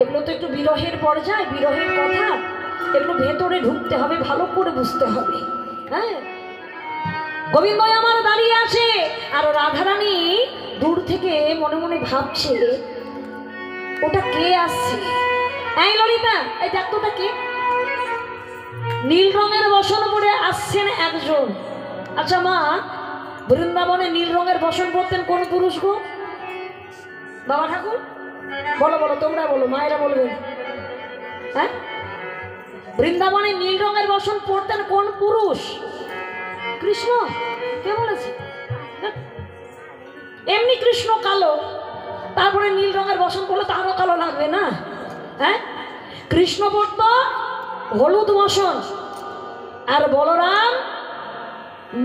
এগুলো তো একটু বিরহের পর্যায়, বিরহের কথা, এগুলো ভেতরে ঢুকতে হবে, ভালো করে বুঝতে হবে। হ্যাঁ, গোবিন্দ আমার দাঁড়িয়ে আছে আর রাধারানী দূর থেকে মনে মনে ভাবছে ওটা কে আসছে। এই ললিতা, এই দেখ তো ওটা কে। নীল রঙের বসন পরে আসছেন একজন। আচ্ছা মা, বৃন্দাবনে নীল রঙের বসন পরতেন কোন পুরুষ গো? বাবা ঠাকুর বলো বলো, তোমরা বলো, মায়েরা বলবেন। হ্যাঁ, বৃন্দাবনে নীল রঙের বসন পরতেন কোন পুরুষ? কৃষ্ণ। কে বলেছে? এমনি কৃষ্ণ কালো, তারপরে নীল রঙের বসন পরলে তারও কালো লাগবে না? হ্যাঁ, কৃষ্ণ পরত হলুদ বসন আর বলরাম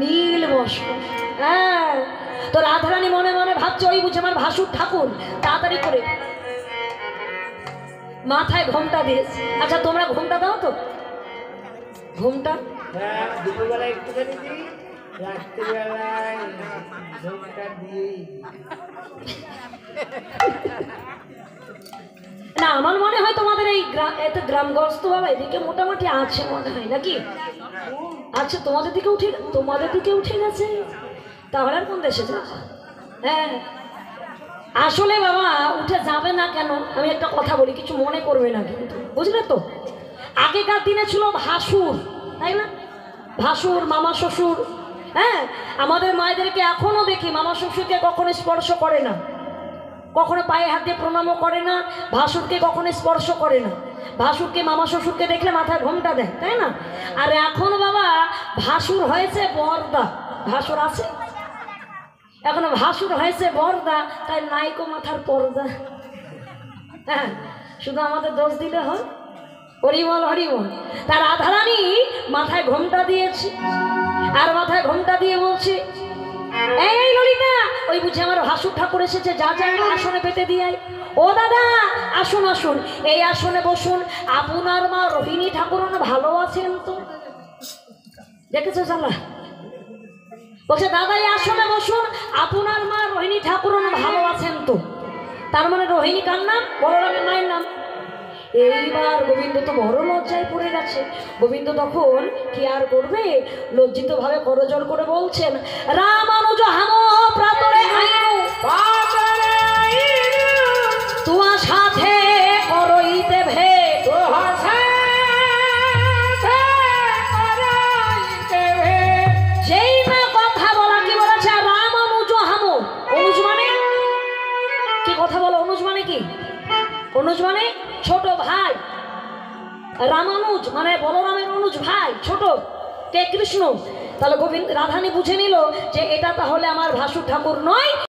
নীল বসন। হ্যাঁ, তো রাধারানী মনে মনে ভাবছে ওই বুঝে আমার ভাসুর ঠাকুর, তাড়াতাড়ি করে মাথায় ঘোমটা দিয়েছে। আচ্ছা তোমরা ঘোমটা দাও তো? ঘোমটা দুপুরবেলা একটুখানি দিই, রাত্রিবেলায় ঘোমটা দিই না। আমার মনে হয় তোমাদের এই এত গ্রামগঞ্জ বাবা এদিকে মোটামুটি আছে মনে হয়, নাকি? আচ্ছা তোমাদের দিকে উঠে গেছে, তাহলে আর কোন দেশে যাবে? হ্যাঁ, আসলে বাবা উঠে যাবে না কেন, আমি একটা কথা বলি, কিছু মনে করবে না কিন্তু, বুঝলে তো? আগেকার দিনে ছিল ভাসুর, তাই না? ভাসুর, মামা শ্বশুর। হ্যাঁ, আমাদের মায়েদেরকে এখনো দেখি মামা শ্বশুরকে কখনো স্পর্শ করে না, কখনো পায়ে হাত দিয়ে প্রণামও করে না, ভাসুরকে কখনো স্পর্শ করে না। ভাসুরকে, মামা শ্বশুরকে দেখলে মাথায় ঘোমটা দেয়, তাই না? আর এখন বাবা ভাসুর হয়েছে বরদা। ভাসুর আছে এখন, ভাসুর হয়েছে বরদা, তাই নাইকো মাথার পর্দা। হ্যাঁ, শুধু আমাদের দোষ দিলে হয়। হরিবল হরিবল। তার রাধারানী মাথায় ঘোমটা দিয়েছে, আর মাথায় ঘোমটা দিয়ে বলছে এই ললিতা, ওই বুঝে আমার ভাসুর ঠাকুর এসেছে, যা যা আসনে পেতে দিয়াই। ও দাদা আসুন আসুন, এই আসনে বসুন, আপনার মা রোহিণী ঠাকুর ভালো আছেন তো? দেখেছো চালা, বলছে দাদা এই আসনে বসুন, আপনার মা রোহিণী ঠাকুর ভালো আছেন তো? তার মানে রোহিণী কার নাম? বলরামের মায়ের নাম। এইবার গোবিন্দ তো বড় লজ্জায় পড়ে গেছে। গোবিন্দ তখন কি আর করবে, লজ্জিত ভাবে করজোড় করে বলছেন রামানুজ হাম প্রাতরে আইনু তোমার সাথে করইতে ভেদ। যেই না কথা বলা, কি বলেছে? রামানুজ হাম। অনুজ মানে কি? কথা বলো। অনুজ মানে কি? অনুজ মানে ছোট ভাই। রামানুজ মানে বলরামের অনুজ ভাই, ছোট। কে? কৃষ্ণ। তাহলে গোবিন্দ রাধারানী বুঝে নিল যে এটা তাহলে আমার ভাসুর ঠাকুর নয়,